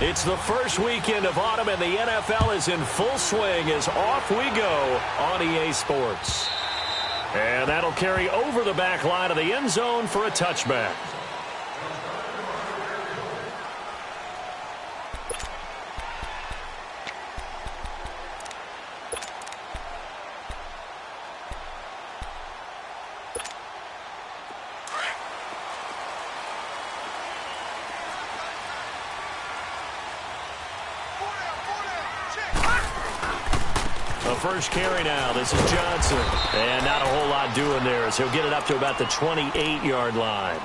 It's the first weekend of autumn, and the NFL is in full swing as off we go on EA Sports. And that'll carry over the back line of the end zone for a touchback. First carry now. This is Johnson. And not a whole lot doing there as he'll get it up to about the 28-yard line.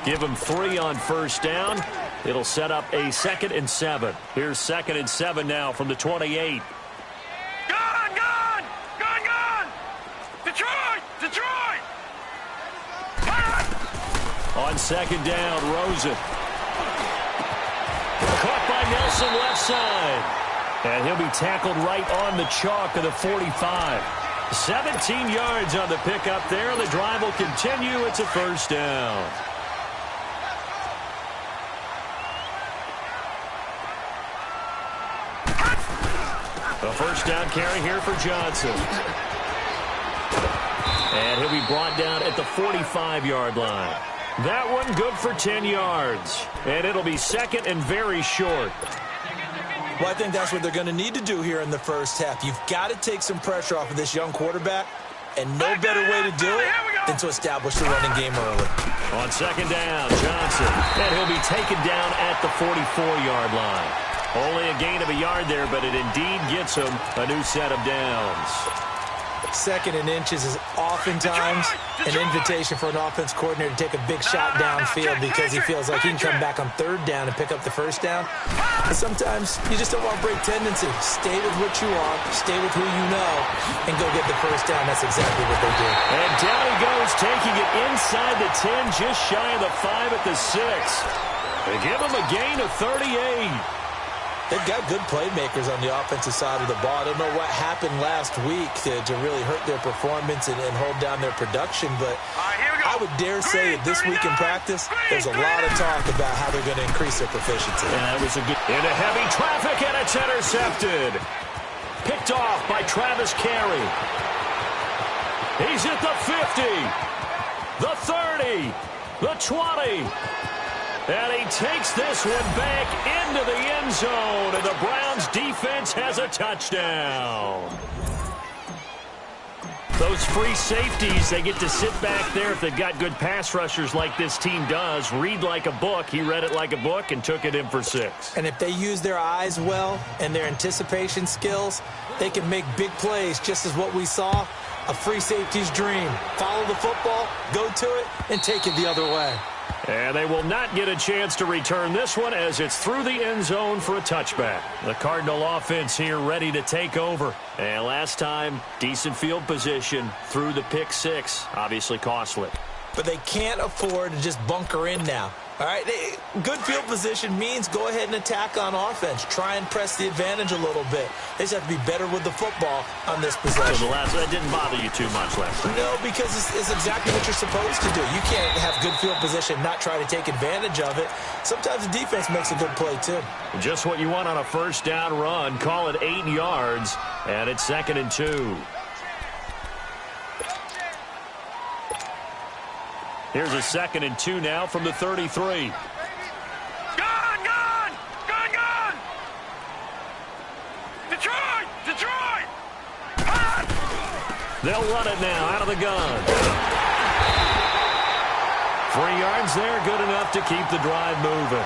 Give him 3 on first down. It'll set up a 2nd and 7. Here's 2nd and 7 now from the 28. Gone! Detroit! On 2nd down, Rosen. Caught by Nelson left side. And he'll be tackled right on the chalk of the 45. 17 yards on the pickup there. The drive will continue. It's a first down. A first down carry here for Johnson. And he'll be brought down at the 45-yard line. That one good for 10 yards. And it'll be 2nd and very short. Well, I think that's what they're going to need to do here in the first half. You've got to take some pressure off of this young quarterback, and no better way to do it than to establish the running game early. On 2nd down, Johnson, and he'll be taken down at the 44-yard line. Only a gain of a yard there, but it indeed gets him a new set of downs. 2nd and inches is oftentimes an invitation for an offense coordinator to take a big shot downfield because he feels like he can come back on 3rd down and pick up the first down. But sometimes you just don't want to break tendency. Stay with what you are, stay with who you know, and go get the first down. That's exactly what they do. And down he goes, taking it inside the 10, just shy of the 5 at the 6. They give him a gain of 38. They've got good playmakers on the offensive side of the ball. I don't know what happened last week to really hurt their performance and hold down their production, but I would dare say that this week in practice, there's a lot of talk about how they're going to increase their proficiency. And that was a good... Into heavy traffic, and it's intercepted. Picked off by Travis Carey. He's at the 50, the 30, the 20. And he takes this one back into the end zone, and the Browns defense has a touchdown. Those free safeties, they get to sit back there if they've got good pass rushers like this team does. Read like a book. He read it like a book and took it in for 6. And if they use their eyes well and their anticipation skills, they can make big plays, just as what we saw. A free safety's dream. Follow the football, go to it, and take it the other way. And they will not get a chance to return this one as it's through the end zone for a touchback. The Cardinal offense here ready to take over. And last time, decent field position through the pick 6. Obviously costly. But they can't afford to just bunker in now. All right, good field position means go ahead and attack on offense. Try and press the advantage a little bit. They just have to be better with the football on this possession. So that didn't bother you too much last time? No, because it's exactly what you're supposed to do. You can't have good field position, not try to take advantage of it. Sometimes the defense makes a good play, too. Just what you want on a first down run. Call it 8 yards, and it's 2nd and 2. Here's a 2nd and 2 now from the 33. Gone! Detroit! They'll run it now out of the gun. 3 yards there, good enough to keep the drive moving.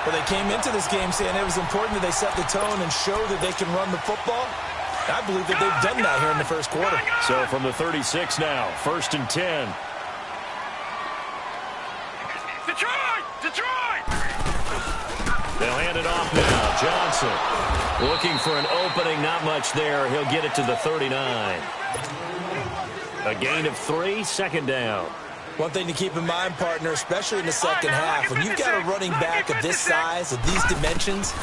Well, they came into this game saying it was important that they set the tone and show that they can run the football. I believe that they've done that here in the first quarter. So from the 36 now, 1st and 10. Detroit! They'll hand it off now. Johnson looking for an opening. Not much there. He'll get it to the 39. A gain of 3, 2nd down. One thing to keep in mind, partner, especially in the second half, when you've got a running back of this size, of these dimensions,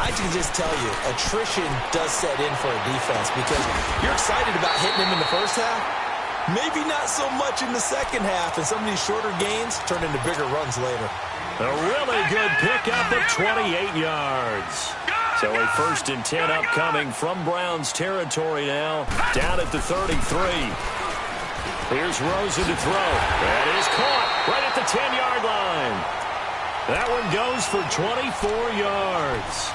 I can just tell you, attrition does set in for a defense because you're excited about hitting him in the first half. Maybe not so much in the second half, and some of these shorter gains turn into bigger runs later. A really good pickup of 28 yards. So a 1st and 10 upcoming from Browns territory now, down at the 33. Here's Rosen to throw. That is caught right at the 10-yard line. That one goes for 24 yards.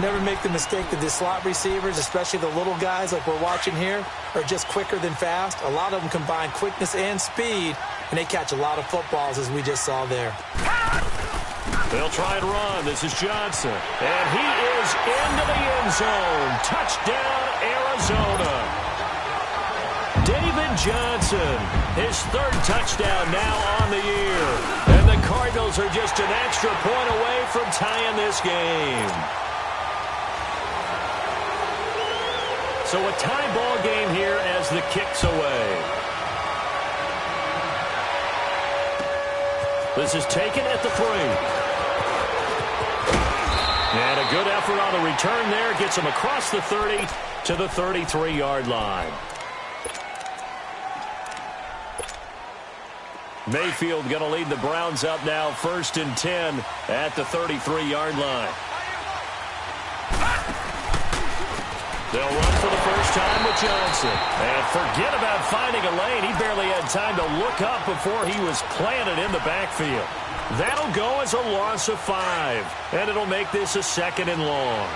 Never make the mistake that the slot receivers, especially the little guys like we're watching here, are just quicker than fast. A lot of them combine quickness and speed, and they catch a lot of footballs, as we just saw there. They'll try and run. This is Johnson. And he is into the end zone. Touchdown, Arizona. David Johnson, his 3rd touchdown now on the year. And the Cardinals are just an extra point away from tying this game. So a tie ball game here as the kick's away. This is taken at the 3. And a good effort on the return there. Gets him across the 30 to the 33-yard line. Mayfield going to lead the Browns up now, 1st and 10 at the 33-yard line. They'll run for the first time with Johnson. And forget about finding a lane. He barely had time to look up before he was planted in the backfield. That'll go as a loss of 5. And it'll make this a 2nd and long.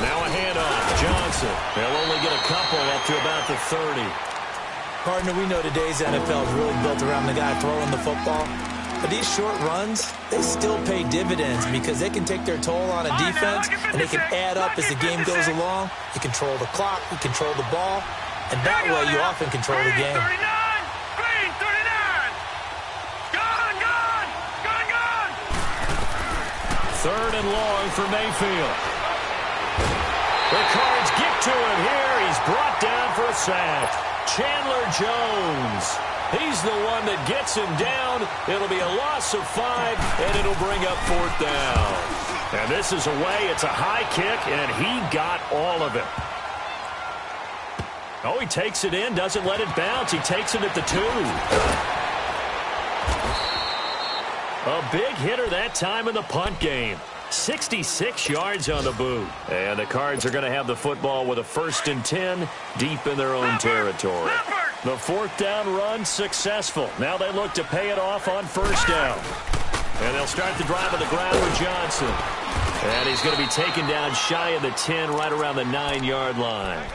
Now a handoff. Johnson. They'll only get a couple up to about the 30. Partner, we know today's NFL is really built around the guy throwing the football. But these short runs, they still pay dividends because they can take their toll on a defense, and they can add up as the game goes along. You control the clock, you control the ball, and that way you often control the game. 3rd and long for Mayfield. The Cards get to him here. He's brought down for a sack. Chandler Jones. He's the one that gets him down. It'll be a loss of 5, and it'll bring up 4th down. And this is away. It's a high kick, and he got all of it. Oh, he takes it in, doesn't let it bounce. He takes it at the 2. A big hitter that time in the punt game. 66 yards on the boot. And the Cards are going to have the football with a 1st and 10 deep in their own territory. The 4th down run successful. Now they look to pay it off on 1st down. And they'll start the drive on the ground with Johnson. And he's going to be taken down shy of the 10, right around the 9-yard line.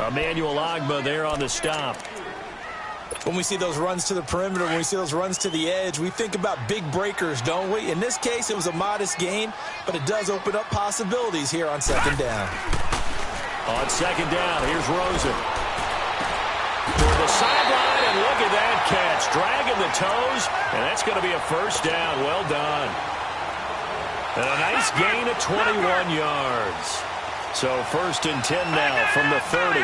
Emmanuel Ogbah there on the stop. When we see those runs to the perimeter, when we see those runs to the edge, we think about big breakers, don't we? In this case, it was a modest gain, but it does open up possibilities here on 2nd down. On 2nd down, here's Rosen. Toward the sideline, and look at that catch. Dragging the toes, and that's going to be a 1st down. Well done. And a nice gain of 21 yards. So 1st and 10 now from the 30.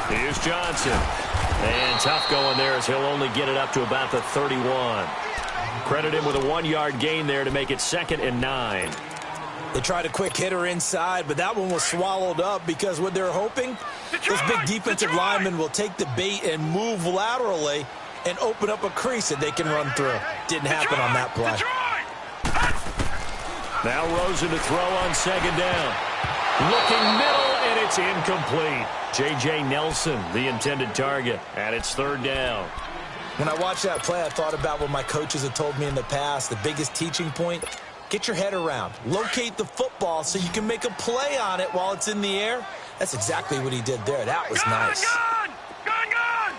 Here's Johnson. And tough going there as he'll only get it up to about the 31. Credit him with a 1-yard gain there to make it 2nd and 9. They tried a quick hitter inside, but that one was swallowed up because what they're hoping, those big defensive linemen will take the bait and move laterally and open up a crease that they can run through. Didn't happen on that play. Now Rosen to throw on 2nd down. Looking middle, and it's incomplete. J.J. Nelson, the intended target, and it's 3rd down. When I watched that play, I thought about what my coaches have told me in the past. The biggest teaching point, get your head around. Locate the football so you can make a play on it while it's in the air. That's exactly what he did there. That was nice. Gone!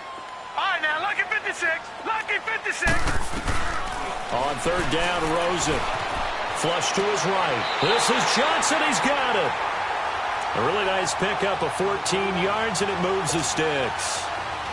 All right, now, lucky 56. Lucky 56. On 3rd down, Rosen. Flush to his right. This is Johnson. He's got it. A really nice pickup of 14 yards, and it moves the sticks.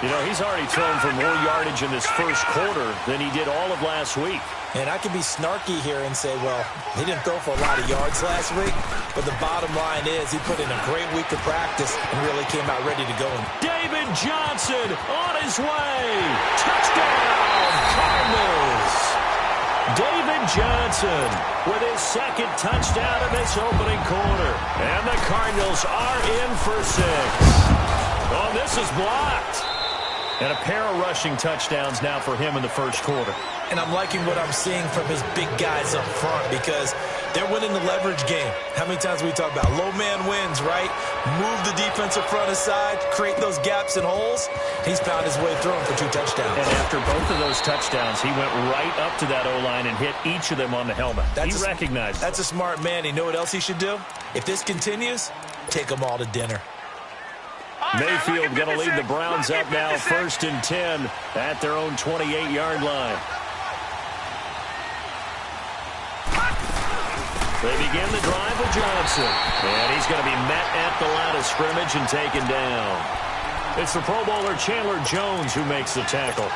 You know, he's already thrown for more yardage in this 1st quarter than he did all of last week. And I could be snarky here and say, well, he didn't throw for a lot of yards last week, but the bottom line is he put in a great week of practice and really came out ready to go. David Johnson on his way. Touchdown, Cardinals. David Johnson with his second touchdown in this opening quarter. And the Cardinals are in for 6. Oh, this is blocked. And a pair of rushing touchdowns now for him in the first quarter. And I'm liking what I'm seeing from his big guys up front because they're winning the leverage game. How many times we talk about low man wins, right? Move the defensive front aside, create those gaps and holes. He's found his way through them for 2 touchdowns. And after both of those touchdowns, he went right up to that O-line and hit each of them on the helmet. He recognized it. That's a smart man. You know what else he should do? If this continues, take them all to dinner. Mayfield going to lead the Browns up now, 1st and 10 at their own 28-yard line. They begin the drive with Johnson. And he's going to be met at the line of scrimmage and taken down. It's the Pro Bowler Chandler Jones who makes the tackle.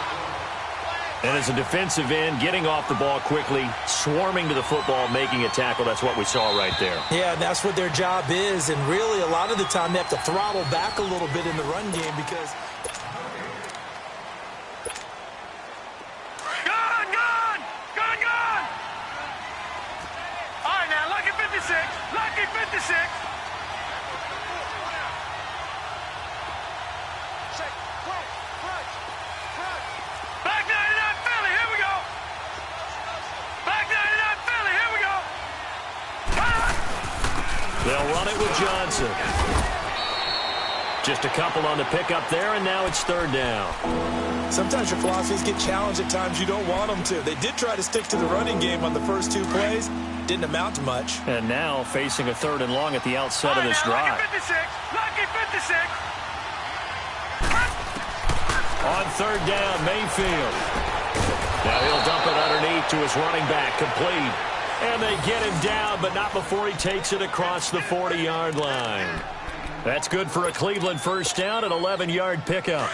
And as a defensive end, getting off the ball quickly, swarming to the football, making a tackle. That's what we saw right there. Yeah, and that's what their job is. And really, a lot of the time, they have to throttle back a little bit in the run game because... Gone! All right, now, lucky 56. Lucky 56. Back 99 Philly, here we go. Back 99 Philly, here we go. They'll run it with Johnson. Just a couple on the pickup there, and now it's 3rd down. Sometimes your philosophies get challenged at times you don't want them to. They did try to stick to the running game on the first 2 plays. Didn't amount to much. And now facing a 3rd and long at the outset of this drive. Lucky 56. On 3rd down, Mayfield. Now he'll dump it underneath to his running back, complete. And they get him down, but not before he takes it across the 40-yard line. That's good for a Cleveland first down, an 11-yard pickup.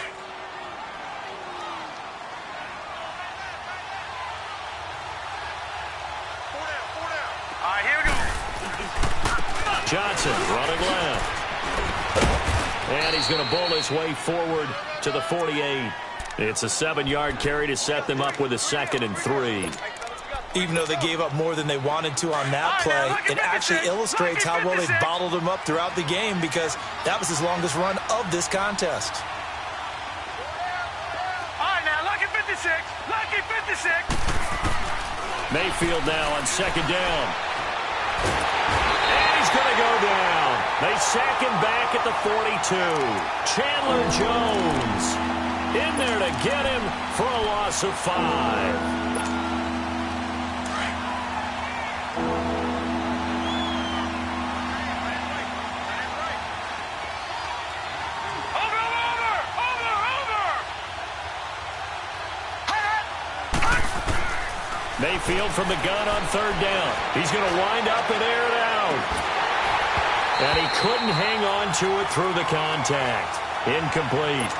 All right, here we go. Johnson running left. And he's going to bull his way forward to the 48. It's a 7-yard carry to set them up with a 2nd and 3. Even though they gave up more than they wanted to on that play, it actually illustrates how well they bottled him up throughout the game because that was his longest run of this contest. All right, now, lucky 56. Lucky 56. Mayfield now on 2nd down. And he's going to go down. They sack him back at the 42. Chandler Jones in there to get him for a loss of 5. Mayfield from the gun on 3rd down. He's going to wind up and air it out. And he couldn't hang on to it through the contact. Incomplete.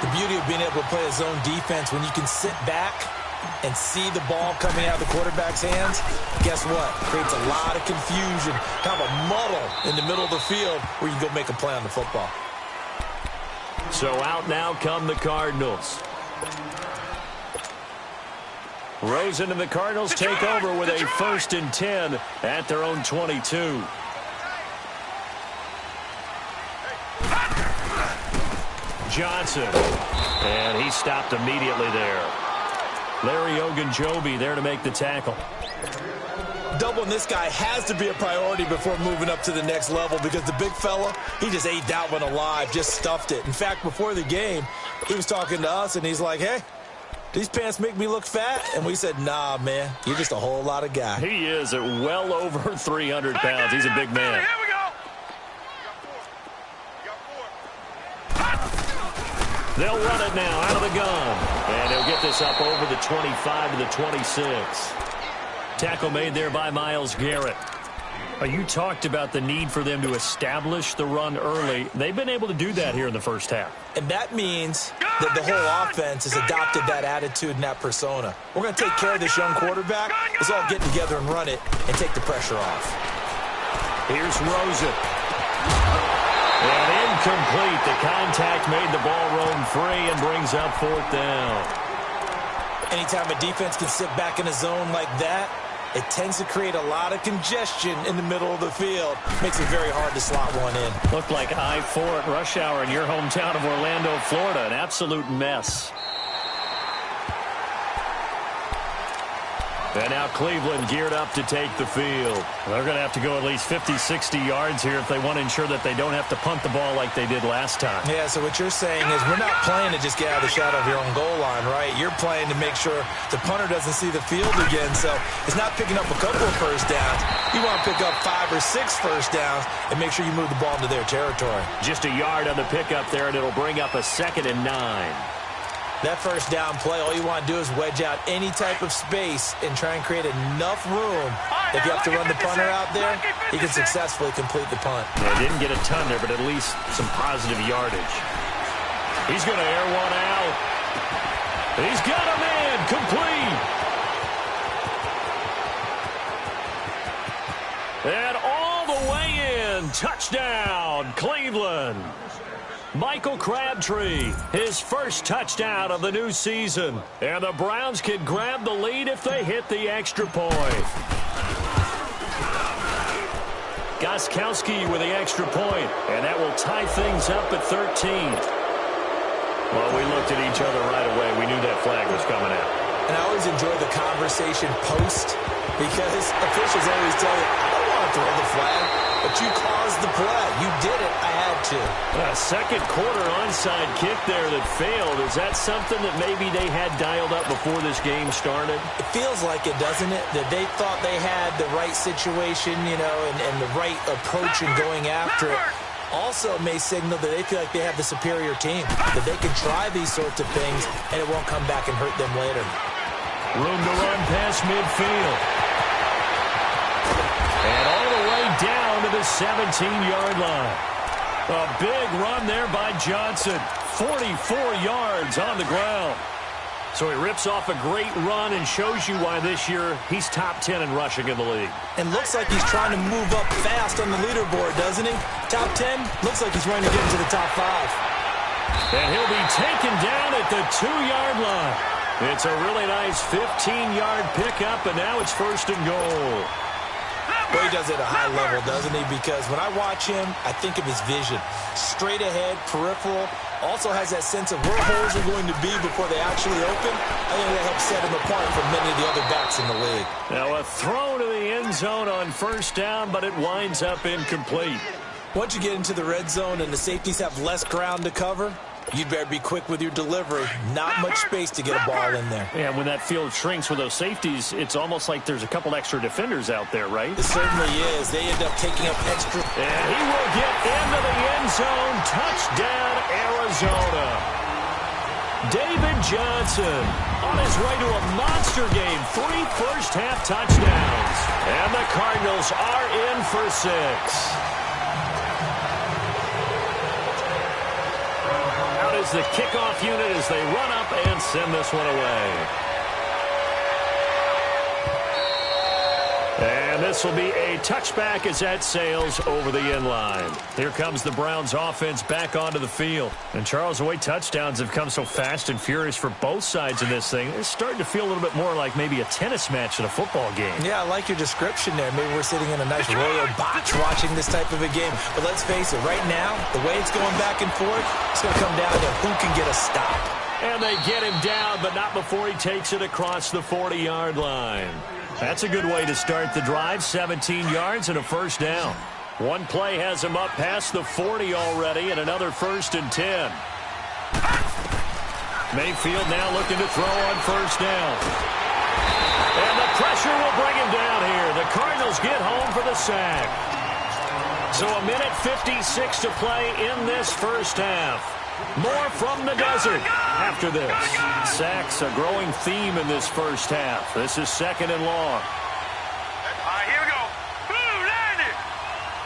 The beauty of being able to play a zone defense when you can sit back and see the ball coming out of the quarterback's hands, guess what? Creates a lot of confusion, kind of a muddle in the middle of the field where you can go make a play on the football. So out now come the Cardinals. Rosen and the Cardinals take over with a 1st and 10 at their own 22. Johnson. And he stopped immediately there. Larry Ogunjobi there to make the tackle. Doubling this guy has to be a priority before moving up to the next level because the big fella, he just ate that one alive, just stuffed it. In fact, before the game, he was talking to us, and he's like, hey, these pants make me look fat? And we said, nah, man, you're just a whole lot of guy. He is at well over 300 pounds. He's a big man. Here we go. They'll run it now out of the gun. And he'll get this up over the 25 to the 26. Tackle made there by Myles Garrett. You talked about the need for them to establish the run early. They've been able to do that here in the first half. And that means that the whole offense has adopted that attitude and that persona. We're going to take care of this young quarterback. Let's all get together and run it and take the pressure off. Here's Rosen. And incomplete. The contact made the ball roam free and brings up 4th down. Anytime a defense can sit back in a zone like that, it tends to create a lot of congestion in the middle of the field. Makes it very hard to slot one in. Looked like I-4 at rush hour in your hometown of Orlando, Florida. An absolute mess. And now Cleveland geared up to take the field. They're going to have to go at least 50, 60 yards here if they want to ensure that they don't have to punt the ball like they did last time. Yeah, so what you're saying is we're not playing to just get out of the shadow of your own goal line, right? You're playing to make sure the punter doesn't see the field again. So it's not picking up a couple of first downs. You want to pick up 5 or 6 first downs and make sure you move the ball into their territory. Just a yard on the pickup there, and it'll bring up a 2nd and 9. That first down play, all you want to do is wedge out any type of space and try and create enough room. If you have to run the punter out there, he can successfully complete the punt. Yeah, didn't get a ton there, but at least some positive yardage. He's going to air one out. He's got a man complete. And all the way in, touchdown, Cleveland. Michael Crabtree, his first touchdown of the new season. And the Browns can grab the lead if they hit the extra point. Gostkowski with the extra point, and that will tie things up at 13. Well, we looked at each other right away. We knew that flag was coming out. And I always enjoy the conversation post because officials always tell you, I don't want to throw the flag, but you caused the play. You did it. I had to. A second quarter onside kick there that failed. Is that something that maybe they had dialed up before this game started? It feels like it, doesn't it? That they thought they had the right situation, you know, and the right approach in going after it. Also may signal that they feel like they have the superior team, that they can try these sorts of things and it won't come back and hurt them later. Room to run past midfield. And all the way down to the 17-yard line. A big run there by Johnson. 44 yards on the ground. So he rips off a great run and shows you why this year he's top 10 in rushing in the league. And looks like he's trying to move up fast on the leaderboard, doesn't he? Top 10, looks like he's trying to get into the top 5. And he'll be taken down at the 2-yard line. It's a really nice 15-yard pickup, and now it's 1st and goal. Well, he does it at a high level, doesn't he? Because when I watch him, I think of his vision. Straight ahead, peripheral. Also has that sense of where holes are going to be before they actually open. I think that helps set him apart from many of the other backs in the league. Now a throw to the end zone on 1st down, but it winds up incomplete. Once you get into the red zone and the safeties have less ground to cover, you'd better be quick with your delivery. Not much space to get a ball in there. Yeah, when that field shrinks with those safeties, it's almost like there's a couple extra defenders out there, right? It certainly is. They end up taking up extra. And he will get into the end zone. Touchdown, Arizona. David Johnson on his way to a monster game. 3 first-half touchdowns. And the Cardinals are in for 6. Is the kickoff unit as they run up and send this one away. And this will be a touchback as that sails over the end line. Here comes the Browns offense back onto the field. And Charles, the way touchdowns have come so fast and furious for both sides in this thing, it's starting to feel a little bit more like maybe a tennis match in a football game. Yeah, I like your description there. Maybe we're sitting in a nice royal box watching this type of a game. But let's face it, right now, the way it's going back and forth, it's going to come down to who can get a stop. And they get him down, but not before he takes it across the 40-yard line. That's a good way to start the drive. 17 yards and a 1st down. One play has him up past the 40 already, and another 1st and 10. Mayfield now looking to throw on 1st down. And the pressure will bring him down here. The Cardinals get home for the sack. So a minute 56 to play in this 1st half. More from the desert after this. Sacks a growing theme in this 1st half. This is 2nd and long. All right, here we go. Blue 90.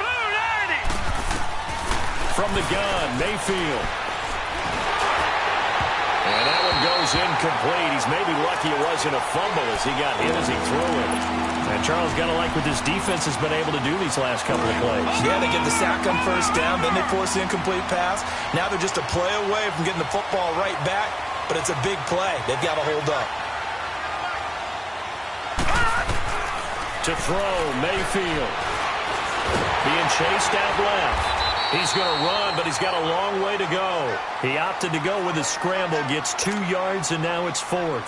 Blue 90. From the gun, Mayfield. And that one goes incomplete. He's maybe lucky it wasn't a fumble as he got hit as he threw it. And Charles, got to like what this defense has been able to do these last couple of plays. Yeah, they get the sack on 1st down, then they force the incomplete pass. Now they're just a play away from getting the football right back, but it's a big play. They've got to hold up. To throw, Mayfield. Being chased out left. He's going to run, but he's got a long way to go. He opted to go with a scramble, gets 2 yards, and now it's 4th.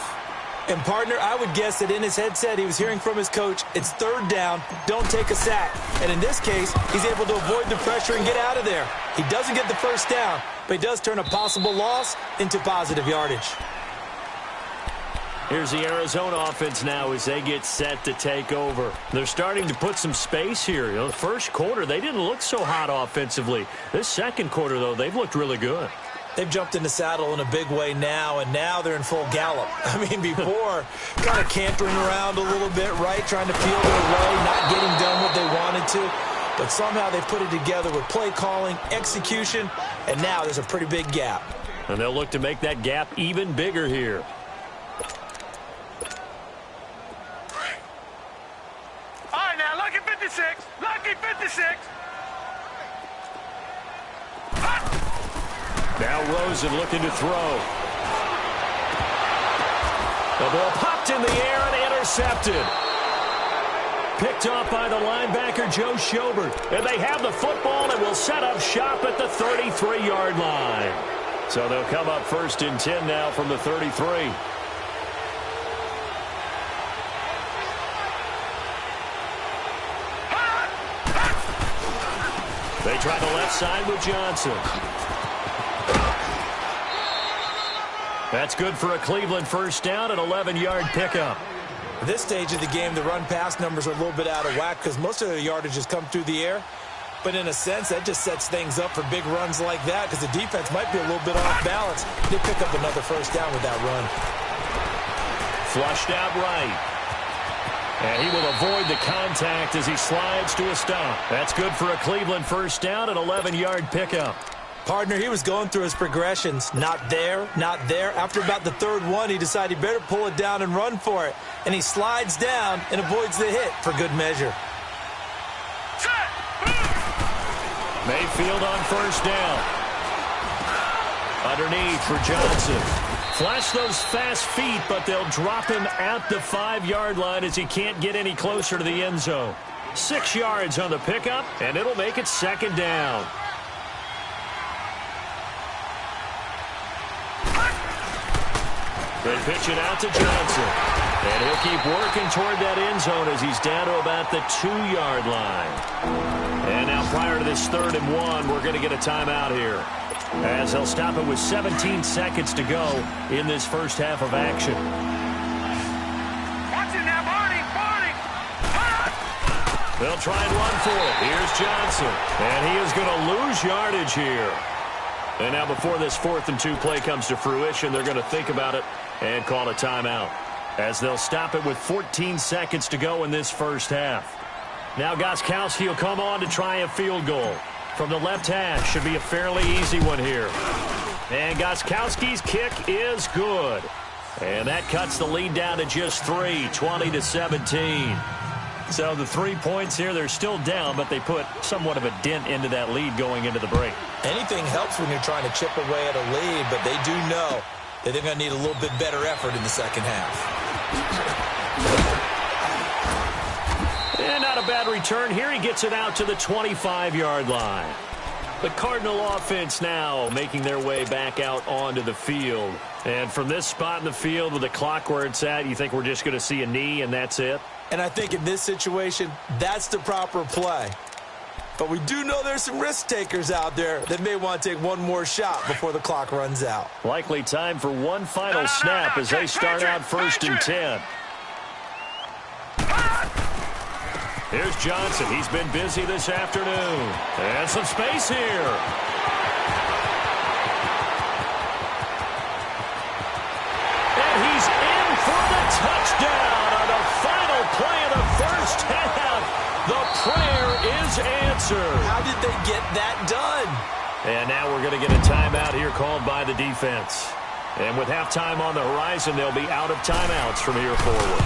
And, partner, I would guess that in his headset he was hearing from his coach, it's 3rd down, don't take a sack. And in this case, he's able to avoid the pressure and get out of there. He doesn't get the first down, but he does turn a possible loss into positive yardage. Here's the Arizona offense now as they get set to take over. They're starting to put some space here. You know, the first quarter, they didn't look so hot offensively. This second quarter, though, they've looked really good. They've jumped in the saddle in a big way now, and now they're in full gallop. I mean, before, kind of cantering around a little bit, right, trying to feel their way, not getting done what they wanted to. But somehow they put it together with play calling, execution, and now there's a pretty big gap. And they'll look to make that gap even bigger here. All right, now, lucky 56. Lucky 56. Now Rosen looking to throw. The ball popped in the air and intercepted. Picked off by the linebacker, Joe Schobert. And they have the football and will set up shop at the 33-yard line. So they'll come up 1st and 10 now from the 33. They try the left side with Johnson. That's good for a Cleveland first down, an 11-yard pickup. At this stage of the game, the run-pass numbers are a little bit out of whack because most of the yardage has come through the air. But in a sense, that just sets things up for big runs like that because the defense might be a little bit off balance. They pick up another first down with that run. Flushed out right. And he will avoid the contact as he slides to a stop. That's good for a Cleveland first down, an 11-yard pickup. Partner, he was going through his progressions. Not there, not there. After about the 3rd one, he decided he better pull it down and run for it. And he slides down and avoids the hit for good measure. Mayfield on first down. Underneath for Johnson. Flash those fast feet, but they'll drop him at the 5-yard line as he can't get any closer to the end zone. 6 yards on the pickup, and it'll make it 2nd down. They pitch it out to Johnson. And he'll keep working toward that end zone as he's down to about the 2-yard line. And now prior to this 3rd and 1, we're going to get a timeout here. As they'll stop it with 17 seconds to go in this first half of action. Watch it now, Barney. They'll try and run for it. Here's Johnson. And he is going to lose yardage here. And now before this 4th and 2 play comes to fruition, they're going to think about it and call a timeout. As they'll stop it with 14 seconds to go in this first half. Now Gostkowski will come on to try a field goal. From the left hash, should be a fairly easy one here. And Gostkowski's kick is good. And that cuts the lead down to just 3, 20-17. So the 3 points here, they're still down, but they put somewhat of a dent into that lead going into the break. Anything helps when you're trying to chip away at a lead, but they do know that they're going to need a little bit better effort in the second half. And not a bad return here. He gets it out to the 25-yard line. The Cardinal offense now making their way back out onto the field. And from this spot in the field with the clock where it's at, you think we're just going to see a knee and that's it? And I think in this situation, that's the proper play. But we do know there's some risk takers out there that may want to take one more shot before the clock runs out. Likely time for one final snap as they start out 1st and 10. Here's Johnson. He's been busy this afternoon. And some space here. And he's in for the touchdown on the final play of the first half. The prayer is answered. How did they get that done? And now we're going to get a timeout here called by the defense. And with halftime on the horizon, they'll be out of timeouts from here forward.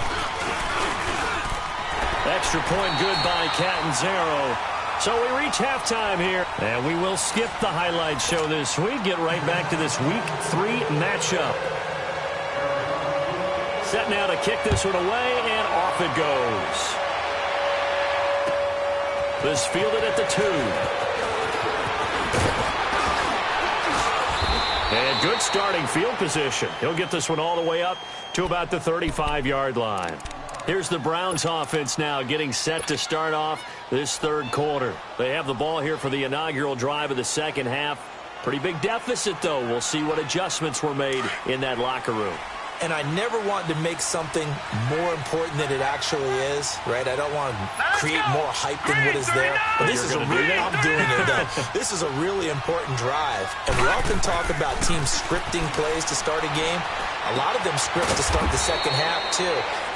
Extra point good by Catanzaro. So we reach halftime here. And we will skip the highlight show this week. Get right back to this Week 3 matchup. Set now to kick this one away, and off it goes. This fielded at the 2. And good starting field position. He'll get this one all the way up to about the 35-yard line. Here's the Browns offense now getting set to start off this third quarter. They have the ball here for the inaugural drive of the second half. Pretty big deficit, though. We'll see what adjustments were made in that locker room. And I never want to make something more important than it actually is, right? I don't want to create more hype than what is there. But this is I'm doing it, though. This is a really important drive. And we often talk about teams scripting plays to start a game. A lot of them script to start the second half, too.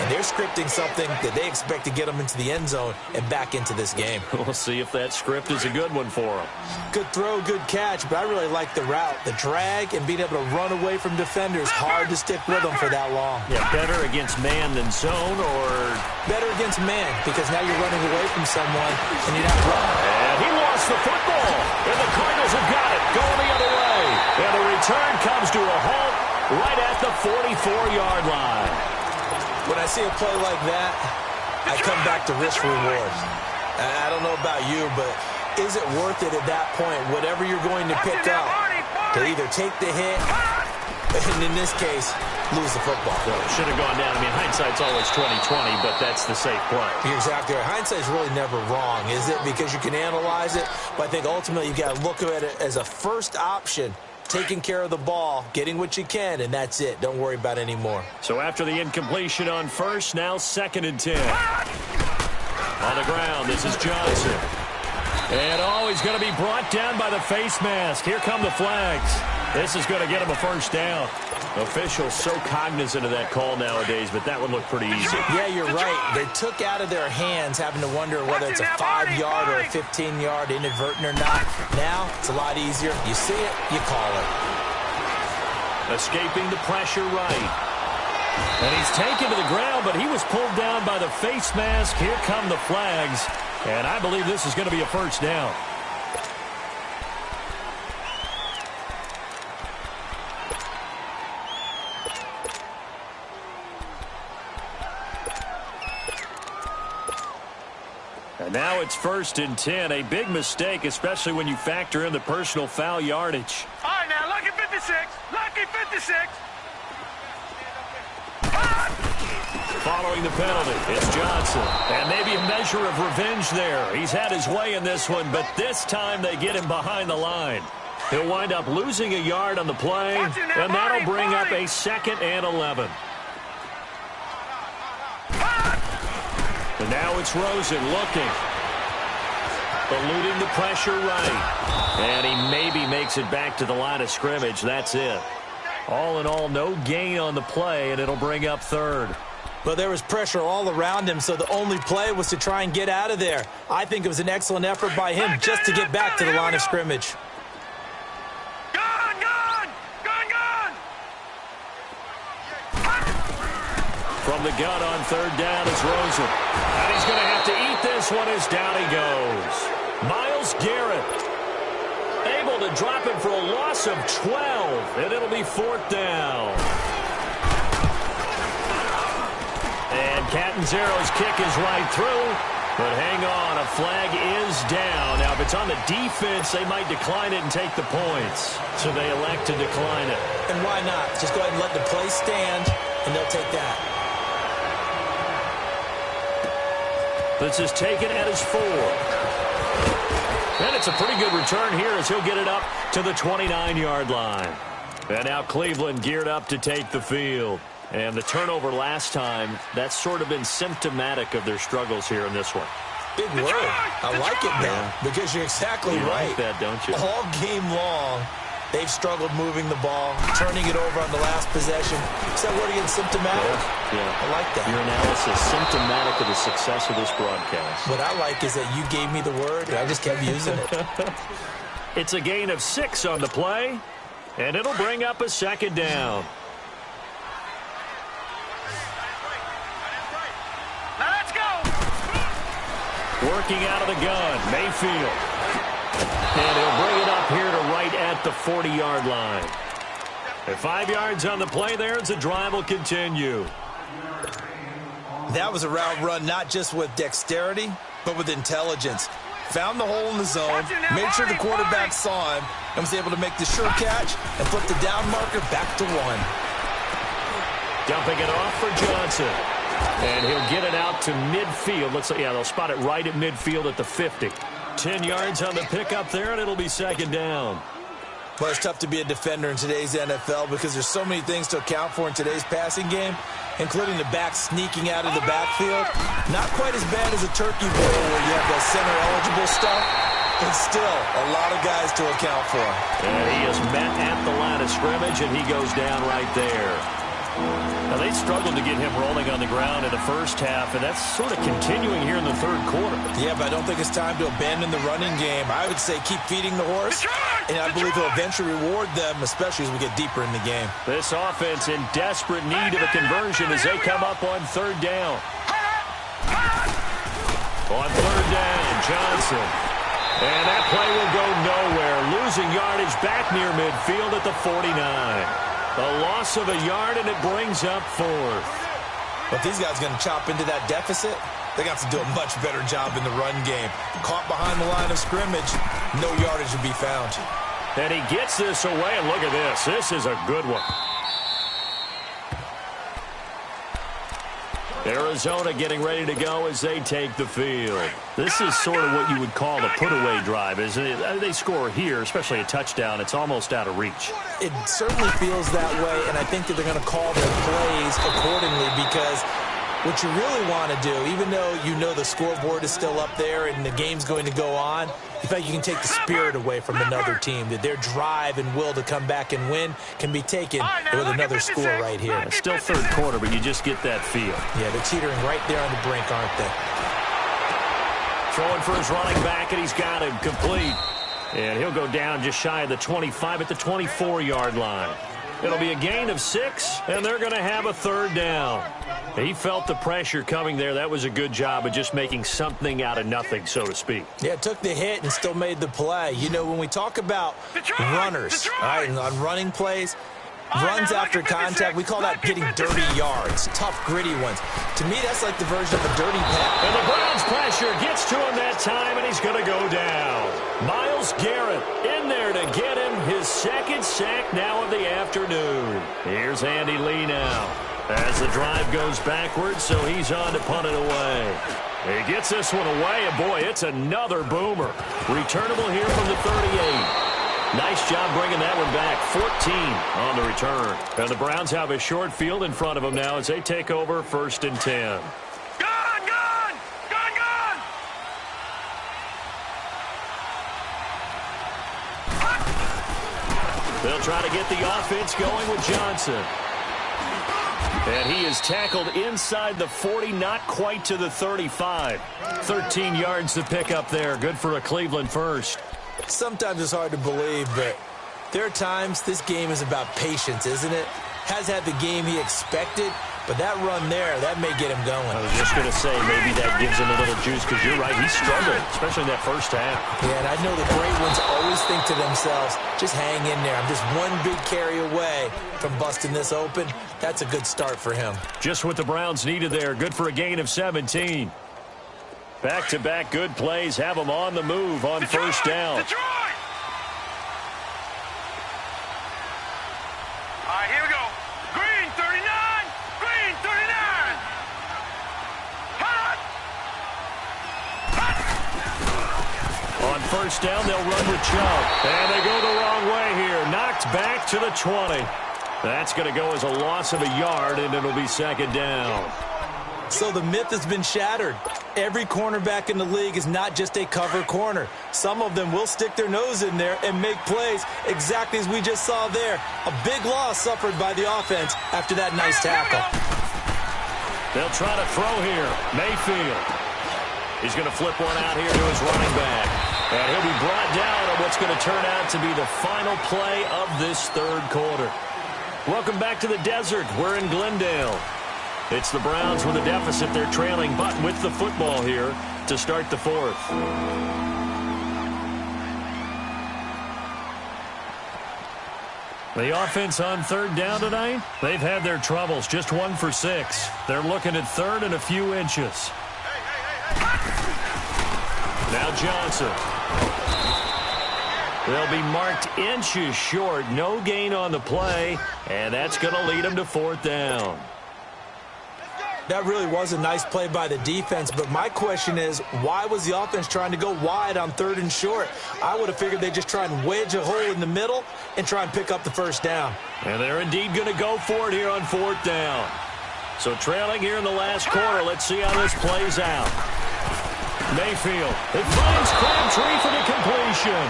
And they're scripting something that they expect to get them into the end zone and back into this game. We'll see if that script is a good one for them. Good throw, good catch, but I really like the route. The drag and being able to run away from defenders, hard to stick with them for that long. Yeah, better against man than zone, or better against man, because now you're running away from someone and you're not running. And he lost the football, and the Cardinals have got it, going the other way. And the return comes to a halt right at the 44-yard line. When I see a play like that, I come back to risk reward. I don't know about you, but is it worth it at that point, whatever you're going to pick up, to either take the hit, and in this case, lose the football? Well, it should have gone down. I mean, hindsight's always 20/20, but that's the safe play. You're exactly right. Hindsight's really never wrong, is it? Because you can analyze it, but I think ultimately you got to look at it as a first option. Taking care of the ball, getting what you can, and that's it. Don't worry about it anymore. So after the incompletion on first, now 2nd and 10. On the ground, this is Johnson. And he's going to be brought down by the face mask. Here come the flags. This is going to get him a first down. Officials so cognizant of that call nowadays, but that would look pretty easy. Yeah, you're right. They took out of their hands having to wonder whether it's a 5-yard or a 15-yard inadvertent or not. Now, it's a lot easier. You see it, you call it. Escaping the pressure right. And he's taken to the ground, but he was pulled down by the face mask. Here come the flags. And I believe this is going to be a first down. And now it's 1st and 10. A big mistake, especially when you factor in the personal foul yardage. All right, now, lucky 56. Lucky 56. Following the penalty, it's Johnson. And maybe a measure of revenge there. He's had his way in this one, but this time they get him behind the line. He'll wind up losing a yard on the play, and that'll bring up a 2nd and 11. And now it's Rosen looking. Eluding the pressure right. And he maybe makes it back to the line of scrimmage. That's it. All in all, no gain on the play, and it'll bring up 3rd. But there was pressure all around him, so the only play was to try and get out of there. I think it was an excellent effort by him just to get back to the line of scrimmage. From the gun on 3rd down is Rosen. And he's going to have to eat this one as down he goes. Myles Garrett able to drop him for a loss of 12, and it'll be 4th down. And Catanzaro's kick is right through, but hang on, a flag is down. Now, if it's on the defense, they might decline it and take the points. So they elect to decline it. And why not? Just go ahead and let the play stand, and they'll take that. This is taken at his 4. And it's a pretty good return here as he'll get it up to the 29-yard line. And now Cleveland geared up to take the field. And the turnover last time, that's sort of been symptomatic of their struggles here in this one. Big word. I like it now, because you're exactly right. You like that, don't you? All game long, they've struggled moving the ball, turning it over on the last possession. Is that word again, symptomatic? Yeah. I like that. Your analysis, symptomatic of the success of this broadcast. What I like is that you gave me the word, and I just kept using it. It's a gain of 6 on the play, and it'll bring up a 2nd down. Now let's go. Working out of the gun, Mayfield. And he'll bring it up here to right at the 40-yard line. At 5 yards on the play there, the drive will continue. That was a route run not just with dexterity, but with intelligence. found the hole in the zone, made sure the quarterback saw him, and was able to make the sure catch and flip the down marker back to 1. Dumping it off for Johnson. And he'll get it out to midfield. Looks like, yeah, they'll spot it right at midfield at the 50. 10 yards on the pickup there, and it'll be second down. Well, it's tough to be a defender in today's NFL because there's so many things to account for in today's passing game, including the back sneaking out of the backfield. Not quite as bad as a turkey bowl where you have the center-eligible stuff, but still a lot of guys to account for. And he is met at the line of scrimmage, and he goes down right there. Now, they struggled to get him rolling on the ground in the first half, and that's sort of continuing here in the third quarter. Yeah, but I don't think it's time to abandon the running game. I would say keep feeding the horse, and I believe he'll eventually reward them, especially as we get deeper in the game. This offense in desperate need of a conversion as they come up on third down. On third down, Johnson. And that play will go nowhere. Losing yardage back near midfield at the 49. A loss of a yard, and it brings up fourth. But these guys are going to chop into that deficit. They got to do a much better job in the run game. Caught behind the line of scrimmage, no yardage to be found. And he gets this away, and look at this. This is a good one. Arizona getting ready to go as they take the field. This is sort of what you would call a put-away drive, isn't it? They score here, especially a touchdown. It's almost out of reach. It certainly feels that way, and I think that they're going to call their plays accordingly because what you really want to do, even though you know the scoreboard is still up there and the game's going to go on, in fact, you can take the spirit away from another team, that their drive and will to come back and win can be taken with another score right here. It's still third quarter, but you just get that feel. Yeah, they're teetering right there on the brink, aren't they? Throwing for his running back, and he's got him complete. And he'll go down just shy of the 25 at the 24-yard line. It'll be a gain of 6, and they're going to have a third down. He felt the pressure coming there. That was a good job of just making something out of nothing, so to speak. Yeah, took the hit and still made the play. You know, when we talk about runners, all right, on running plays, runs after contact, we call that getting dirty yards, tough, gritty ones. To me, that's like the version of a dirty pass. And the Browns pressure gets to him that time, and he's going to go down. Myles Garrett in there to get him his second sack now of the afternoon. Here's Andy Lee now as the drive goes backwards, so he's on to punt it away. He gets this one away, and boy, it's another boomer. Returnable here from the 38. Nice job bringing that one back. 14 on the return. And the Browns have a short field in front of them now as they take over 1st and 10. They'll try to get the offense going with Johnson. And he is tackled inside the 40, not quite to the 35. 13 yards to pick up there. Good for a Cleveland first. Sometimes it's hard to believe, but there are times this game is about patience, isn't it? Has had the game he expected, but that run there, that may get him going. I was just going to say, maybe that gives him a little juice, because you're right, he struggled, especially in that first half. Yeah, and I know the great ones always think to themselves, just hang in there. I'm just one big carry away from busting this open. That's a good start for him. Just what the Browns needed there. Good for a gain of 17. Back-to-back good plays have them on the move on first down. All right, here we go. Green 39. Green 39. Hot. On first down, they'll run with Chubb. And they go the wrong way here. Knocked back to the 20. That's going to go as a loss of a yard, and it'll be second down. So the myth has been shattered. Every cornerback in the league is not just a cover corner. Some of them will stick their nose in there and make plays exactly as we just saw there. A big loss suffered by the offense after that nice tackle. They'll try to throw here. Mayfield. He's going to flip one out here to his running back. And he'll be brought down on what's going to turn out to be the final play of this third quarter. Welcome back to the desert. We're in Glendale. It's the Browns with a deficit. They're trailing, but with the football here to start the fourth. The offense on third down tonight, they've had their troubles. Just 1 for 6. They're looking at third and a few inches. Now Johnson. They'll be marked inches short. No gain on the play, and that's going to lead them to 4th down. That really was a nice play by the defense, but my question is, why was the offense trying to go wide on 3rd and short? I would have figured they'd just try and wedge a hole in the middle and try and pick up the 1st down. And they're indeed going to go for it here on 4th down. So trailing here in the last quarter, let's see how this plays out. Mayfield, it finds Crabtree for the completion.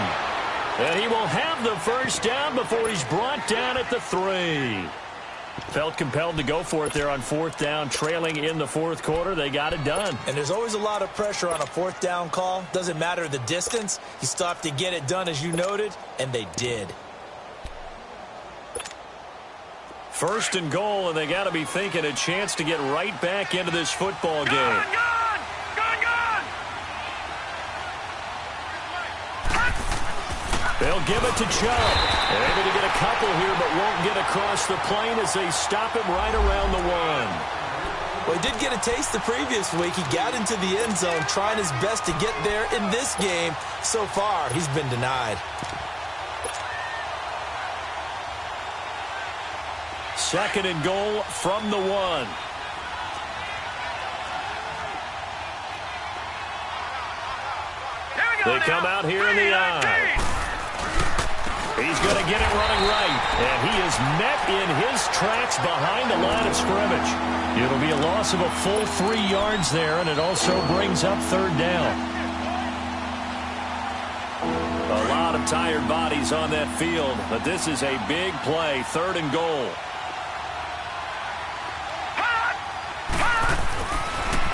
And he will have the 1st down before he's brought down at the 3. Felt compelled to go for it there on 4th down, trailing in the 4th quarter. They got it done. And there's always a lot of pressure on a 4th down call. Doesn't matter the distance. You still have to get it done, as you noted, and they did. 1st and goal, and they got to be thinking a chance to get right back into this football game. Gone! They'll give it to Chubb. They're able to get a couple here, but won't get across the plane as they stop him right around the 1. Well, he did get a taste the previous week. He got into the end zone, trying his best to get there in this game. So far, he's been denied. 2nd and goal from the 1. They come out here in the eye. He's going to get it running right, and he is met in his tracks behind the line of scrimmage. It'll be a loss of a full 3 yards there, and it also brings up 3rd down. A lot of tired bodies on that field, but this is a big play, 3rd and goal.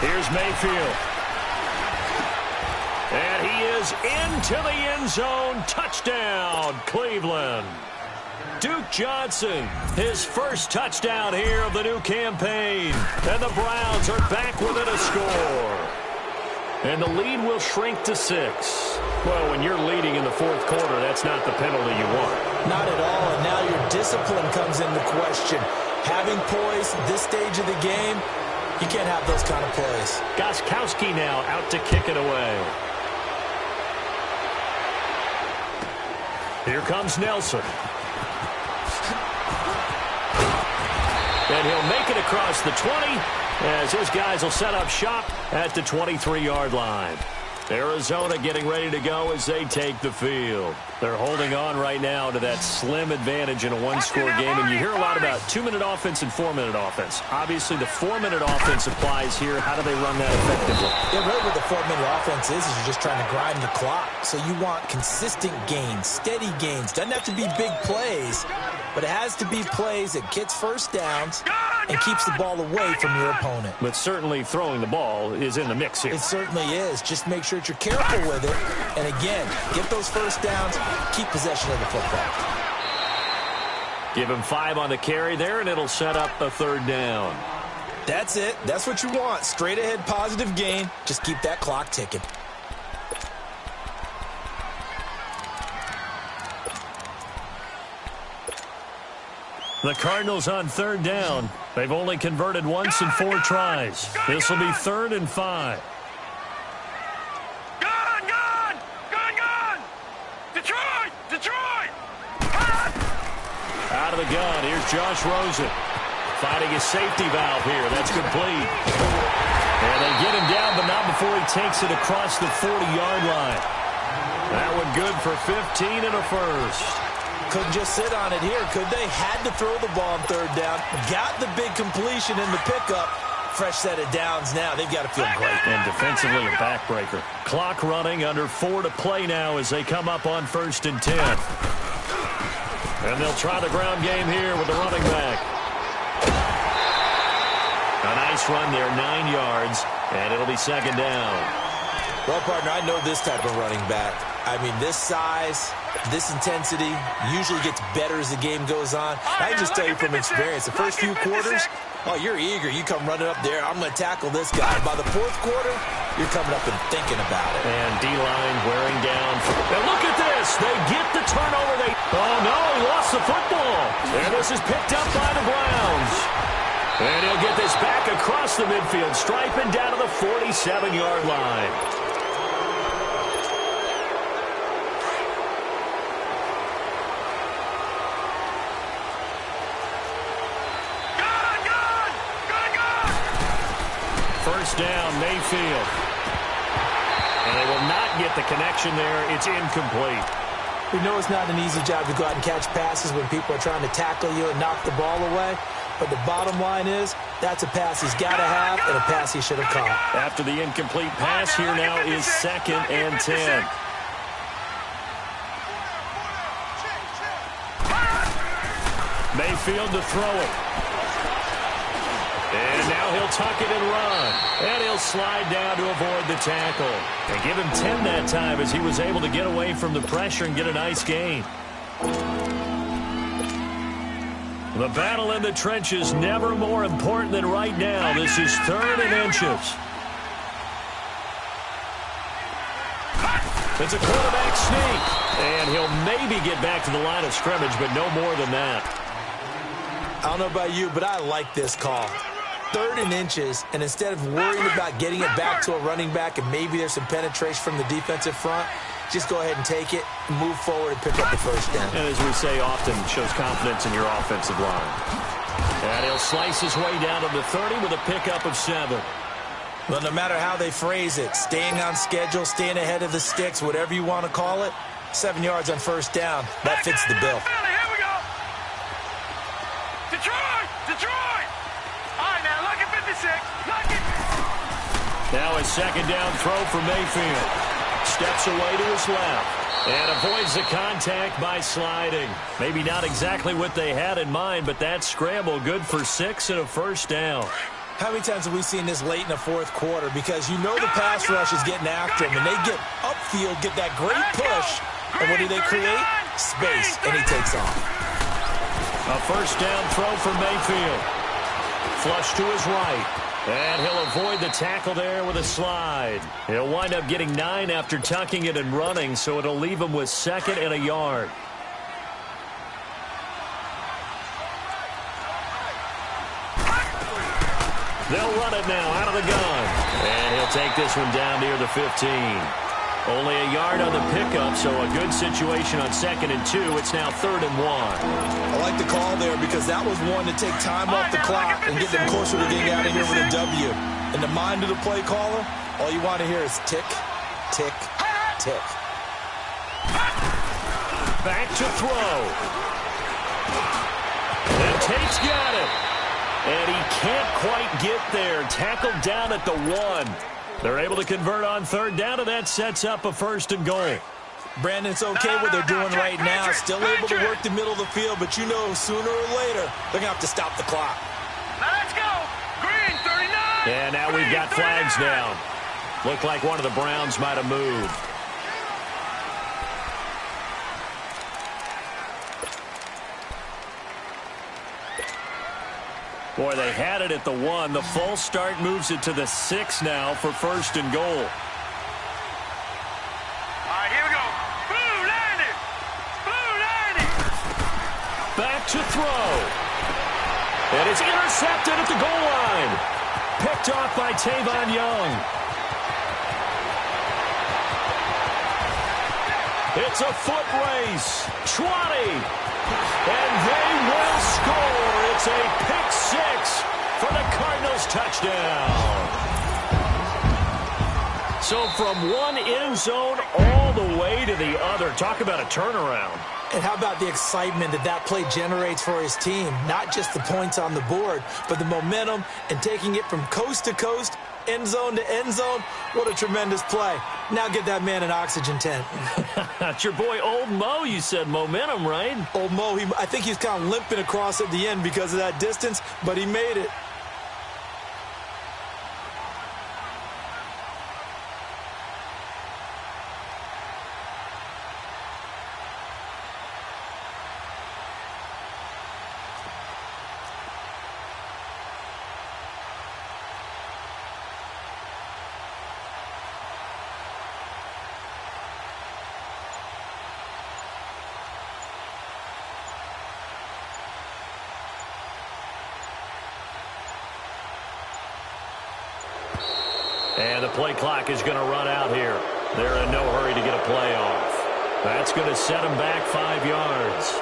Here's Mayfield. And he is into the end zone. Touchdown, Cleveland. Duke Johnson, his 1st touchdown here of the new campaign. And the Browns are back within a score. And the lead will shrink to 6. Well, when you're leading in the 4th quarter, that's not the penalty you want. Not at all, and now your discipline comes into question. Having poise at this stage of the game, you can't have those kind of plays. Gostkowski now out to kick it away. Here comes Nelson. And he'll make it across the 20 as his guys will set up shop at the 23-yard line. Arizona getting ready to go as they take the field. They're holding on right now to that slim advantage in a 1-score game, and you hear a lot about 2-minute offense and 4-minute offense. Obviously, the 4-minute offense applies here. How do they run that effectively? Yeah, really what the 4-minute offense is you're just trying to grind the clock. So you want consistent gains, steady gains. Doesn't have to be big plays, but it has to be plays that gets 1st downs and keeps the ball away from your opponent. But certainly throwing the ball is in the mix here. It certainly is. Just make sure that you're careful with it. And again, get those 1st downs, keep possession of the football. Give him 5 on the carry there, and it'll set up a 3rd down. That's it. That's what you want. Straight ahead, positive gain. Just keep that clock ticking. The Cardinals on 3rd down. They've only converted once in 4 tries. This will be 3rd and 5. Detroit! Out of the gun, here's Josh Rosen. Finding his safety valve here. That's complete. And they get him down, but not before he takes it across the 40-yard line. That one good for 15 and a 1st. Couldn't just sit on it here, could they? Had to throw the ball on 3rd down. Got the big completion in the pickup. Fresh set of downs now. They've got to feel great. And defensively a backbreaker. Clock running, under 4 to play now as they come up on 1st and 10. And they'll try the ground game here with the running back. A nice run there, 9 yards, and it'll be 2nd down. Well, partner, I know this type of running back. I mean, this size, this intensity usually gets better as the game goes on. I can just tell you from experience, the first few quarters, oh, you're eager. You come running up there. I'm going to tackle this guy. By the 4th quarter, you're coming up and thinking about it. And D-line wearing down. And look at this. They get the turnover. Oh, no, he lost the football. And this is picked up by the Browns. And he'll get this back across the midfield, striping down to the 47-yard line. first down, Mayfield. And they will not get the connection there. It's incomplete. We know it's not an easy job to go out and catch passes when people are trying to tackle you and knock the ball away. But the bottom line is, that's a pass he's got to have and a pass he should have caught. After the incomplete pass, here now is 2nd and 10. Mayfield to throw it. And now he'll tuck it and run. And he'll slide down to avoid the tackle. And give him 10 that time as he was able to get away from the pressure and get a nice gain. The battle in the trenches never more important than right now. This is 3rd and inches. It's a quarterback sneak. And he'll maybe get back to the line of scrimmage, but no more than that. I don't know about you, but I like this call. 3rd and inches, and instead of worrying about getting it back to a running back and maybe there's some penetration from the defensive front, just go ahead and take it, move forward, and pick up the first down. And as we say often, shows confidence in your offensive line. And he'll slice his way down to the 30 with a pickup of 7. Well, no matter how they phrase it, staying on schedule, staying ahead of the sticks, whatever you want to call it, 7 yards on first down, that fits the bill. Here we go. Detroit! All right, now, look at 56. Look it. Now a 2nd down throw for Mayfield. Steps away to his left and avoids the contact by sliding. Maybe not exactly what they had in mind, but that scramble good for 6 and a first down. How many times have we seen this late in the 4th quarter? Because you know the pass rush is getting after him, and they get upfield, get that great push, and what do they create? Space, and he takes off. A first down throw for Mayfield. Flush to his right. And he'll avoid the tackle there with a slide. He'll wind up getting 9 after tucking it and running, so it'll leave him with 2nd and a yard. They'll run it now out of the gun. And he'll take this one down near the 15. Only a yard on the pickup, so a good situation on 2nd and 2. It's now 3rd and 1. I like the call there because that was one to take time off the clock and get them closer to getting out of here with a W. In the mind of the play caller, all you want to hear is tick, tick, tick. Back to throw. And Tate's got it. And he can't quite get there. Tackled down at the 1. They're able to convert on 3rd down, and that sets up a 1st and goal. Brandon, it's okay what they're doing right now. Still able to work the middle of the field, but you know sooner or later they're going to have to stop the clock. Now let's go. Green, 39. And now we've got flags down. Looked like one of the Browns might have moved. Boy, they had it at the 1. The false start moves it to the 6 now for 1st and goal. All right, here we go. Blue landing. Back to throw. And it's intercepted at the goal line. Picked off by Tavon Young. It's a foot race. 20. And they will score. It's a pick 6 for the Cardinals touchdown. So from one end zone all the way to the other. Talk about a turnaround. And how about the excitement that play generates for his team? Not just the points on the board, but the momentum and taking it from coast to coast, end zone to end zone. What a tremendous play. Now get that man an oxygen tent. That's your boy Old Mo. You said momentum, right? Old Mo, I think he's kind of limping across at the end because of that distance, but he made it. And the play clock is going to run out here. They're in no hurry to get a play off. That's going to set them back 5 yards.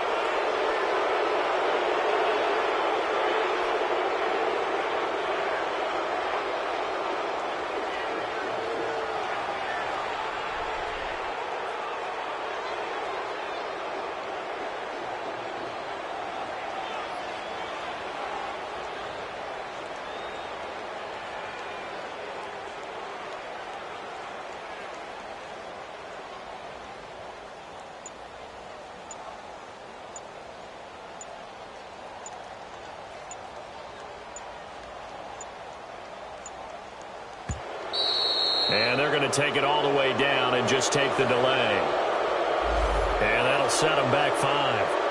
And they're going to take it all the way down and just take the delay. And that'll set them back 5.